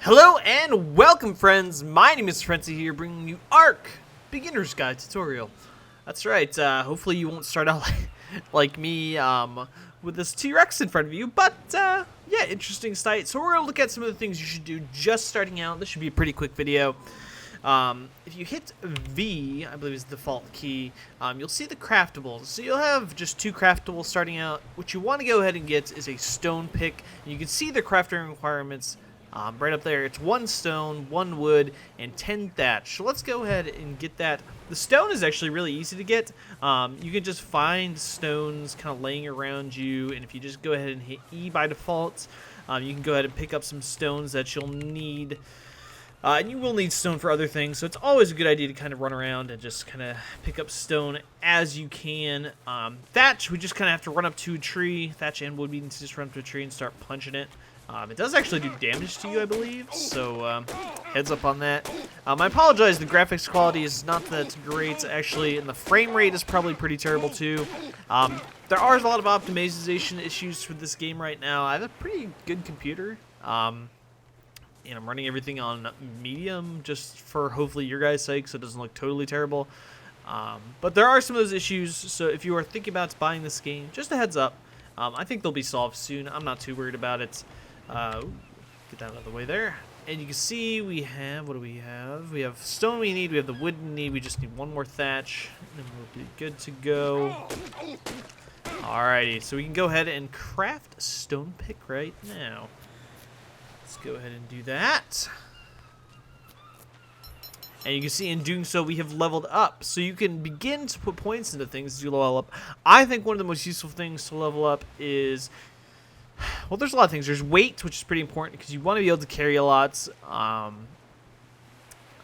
Hello and welcome, friends. My name is Frenzy here, bringing you ARK Beginner's Guide tutorial. That's right. Hopefully you won't start out like me with this T-Rex in front of you, but yeah, interesting sight. So we're gonna look at some of the things you should do just starting out. This should be a pretty quick video. If you hit V, I believe is the default key, you'll see the craftables. So you'll have just 2 craftables starting out. What you want to go ahead and get is a stone pick. And you can see the crafting requirements right up there. It's 1 stone, 1 wood, and 10 thatch. So let's go ahead and get that. The stone is actually really easy to get. You can just find stones kind of laying around you, and if you just go ahead and hit E by default, you can go ahead and pick up some stones that you'll need. And you will need stone for other things, so it's always a good idea to kind of run around and just kind of pick up stone as you can. Thatch, we just kind of have to run up to a tree. Thatch and wood, we need to just run up to a tree and start punching it. It does actually do damage to you, I believe, so heads up on that. I apologize, the graphics quality is not that great, actually, and the frame rate is probably pretty terrible, too. There are a lot of optimization issues for this game right now. I have a pretty good computer, and I'm running everything on medium just for hopefully your guys' sake so it doesn't look totally terrible. But there are some of those issues, so if you are thinking about buying this game, just a heads up. I think they'll be solved soon. I'm not too worried about it. Get that out of the way there. And you can see we have, what do we have? We have stone we need, we have the wood we need, we just need 1 more thatch, and we'll be good to go. Alrighty, so we can go ahead and craft a stone pick right now. Let's go ahead and do that. And you can see in doing so, we have leveled up. So you can begin to put points into things as you level up. I think one of the most useful things to level up is, well, there's a lot of things. There's weight, which is pretty important because you want to be able to carry a lot.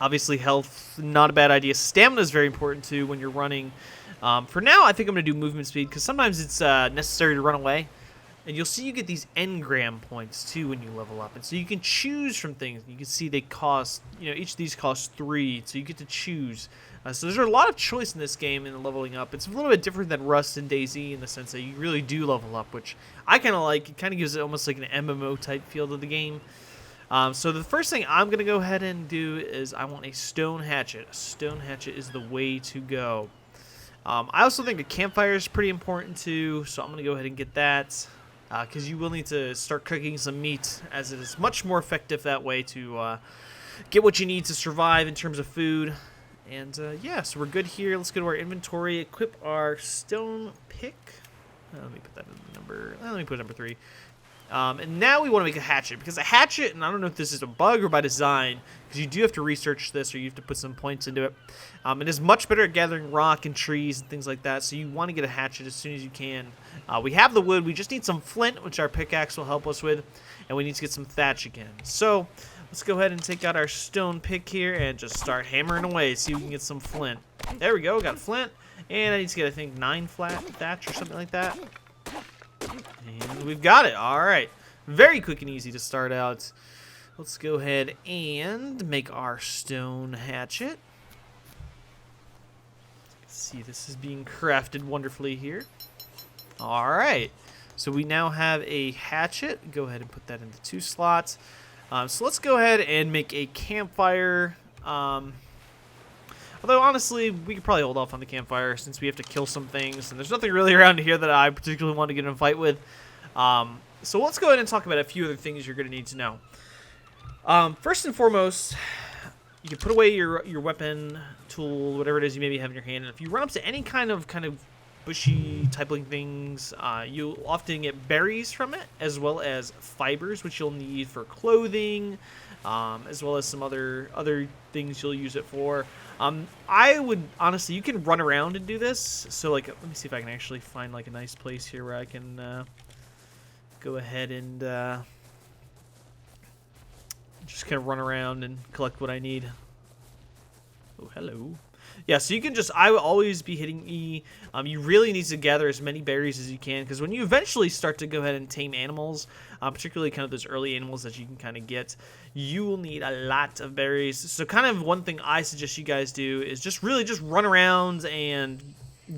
Obviously, health, not a bad idea. Stamina is very important, too, when you're running. For now, I think I'm going to do movement speed because sometimes it's necessary to run away. And you'll see you get these engram points, too, when you level up. And so you can choose from things. You can see they cost, each of these costs 3. So you get to choose. So there's a lot of choice in this game in leveling up. It's a little bit different than Rust and DayZ in the sense that you really do level up, which I kind of like. It kind of gives it almost like an MMO-type feel to the game. So the first thing I'm going to go ahead and do is I want a stone hatchet. A stone hatchet is the way to go. I also think a campfire is pretty important, too. So I'm going to go ahead and get that. Because you will need to start cooking some meat, as it is much more effective that way to get what you need to survive in terms of food. And yeah, so we're good here. Let's go to our inventory, equip our stone pick. Let me put that in number. Let me put number 3. And now we want to make a hatchet, because a hatchet, and I don't know if this is a bug or by design, because you do have to research this or you have to put some points into it. It is much better at gathering rock and trees and things like that, so you want to get a hatchet as soon as you can. We have the wood, we just need some flint, which our pickaxe will help us with, and we need to get some thatch again. So let's go ahead and take out our stone pick here and just start hammering away, see if we can get some flint. There we go, got flint, and I need to get, I think, 9 flat thatch or something like that. And we've got it. All right. Very quick and easy to start out. Let's go ahead and make our stone hatchet. See, this is being crafted wonderfully here. All right. So we now have a hatchet. Go ahead and put that into 2 slots. So let's go ahead and make a campfire. Although, honestly, we could probably hold off on the campfire since we have to kill some things. And there's nothing really around here that I particularly want to get in a fight with. So let's go ahead and talk about a few other things you're going to need to know. First and foremost, you can put away your weapon, tool, whatever it is you maybe have in your hand. And if you run up to any kind of bushy type-looking things, you'll often get berries from it, as well as fibers, which you'll need for clothing, as well as some other things you'll use it for. I would, honestly, you can run around and do this. So, let me see if I can actually find, a nice place here where I can go ahead and just kind of run around and collect what I need. Oh, hello. Yeah, so you can just, I will always be hitting E. You really need to gather as many berries as you can, because when you eventually start to go ahead and tame animals, particularly kind of those early animals that you can kind of get, you will need a lot of berries. So kind of one thing I suggest you guys do is just really just run around and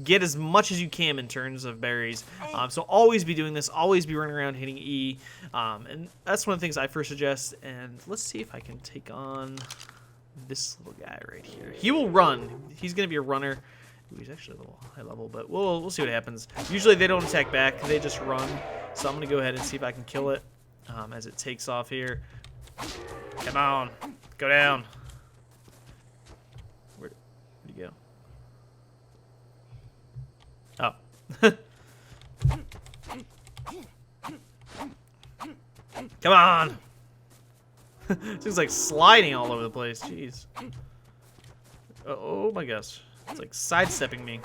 get as much as you can in terms of berries. So always be doing this. Always be running around hitting E. And that's one of the things I first suggest. And let's see if I can take on this little guy right here. He will run. He's going to be a runner. Ooh, he's actually a little high level, but we'll see what happens. Usually they don't attack back. They just run. So I'm going to go ahead and see if I can kill it as it takes off here. Come on. Go down. Where'd he go? Oh. Come on. Seems like sliding all over the place. Jeez. Oh my gosh. It's like sidestepping me.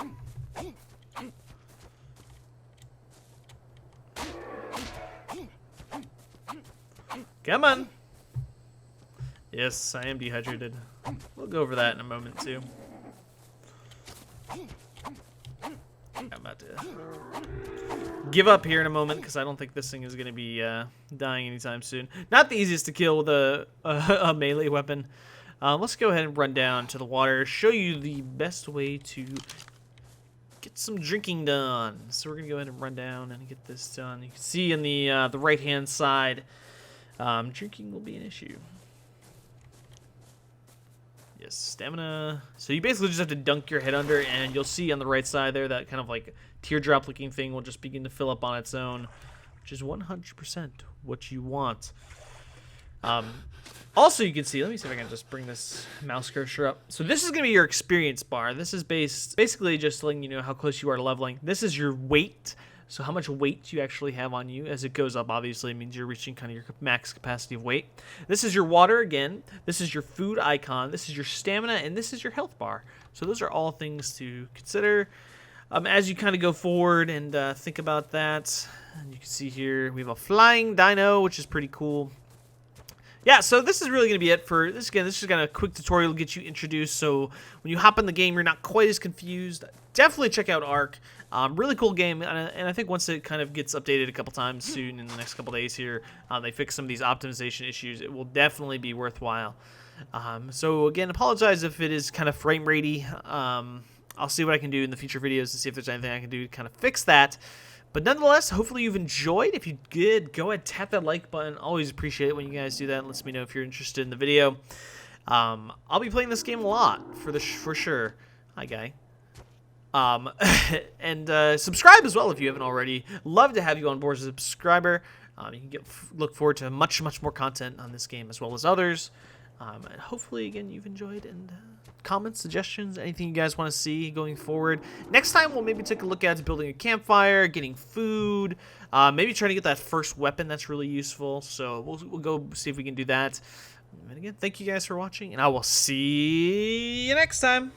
Come on. Yes, I am dehydrated. We'll go over that in a moment too. I'm about to give up here in a moment because I don't think this thing is going to be dying anytime soon. Not the easiest to kill with a melee weapon. Let's go ahead and run down to the water, show you the best way to get some drinking done. So we're going to go ahead and run down and get this done. You can see in the right-hand side, drinking will be an issue. Yes, stamina. So you basically just have to dunk your head under, and you'll see on the right side there that kind of like teardrop looking thing will just begin to fill up on its own, which is 100% what you want. Also, you can see, let me see if I can just bring this mouse cursor up. So this is going to be your experience bar. This is basically just letting you know how close you are to leveling. This is your weight. So how much weight you actually have on you. As it goes up, obviously, it means you're reaching kind of your max capacity of weight. This is your water again. This is your food icon. This is your stamina, and this is your health bar. So those are all things to consider as you kind of go forward and think about that. And you can see here we have a flying dino, which is pretty cool. Yeah, so this is really going to be it for this. Again, this is kind of a quick tutorial to get you introduced. So when you hop in the game, you're not quite as confused. Definitely check out ARK. Really cool game, and I think once it kind of gets updated a couple times soon in the next couple days here, they fix some of these optimization issues. It will definitely be worthwhile. So again, apologize if it is kind of frame ratey. I'll see what I can do in the future videos to see if there's anything I can do to kind of fix that. But nonetheless, hopefully you've enjoyed. If you did, go ahead, tap that like button. Always appreciate it when you guys do that. It lets me know if you're interested in the video. I'll be playing this game a lot for sure. Hi, guy. And subscribe as well if you haven't already. Love to have you on board as a subscriber. You can look forward to much more content on this game as well as others. And hopefully, again, you've enjoyed, and comments, suggestions, anything you guys want to see going forward. Next time, we'll maybe take a look at building a campfire, getting food, maybe trying to get that first weapon that's really useful. So we'll go see if we can do that. And again, thank you guys for watching, and I will see you next time.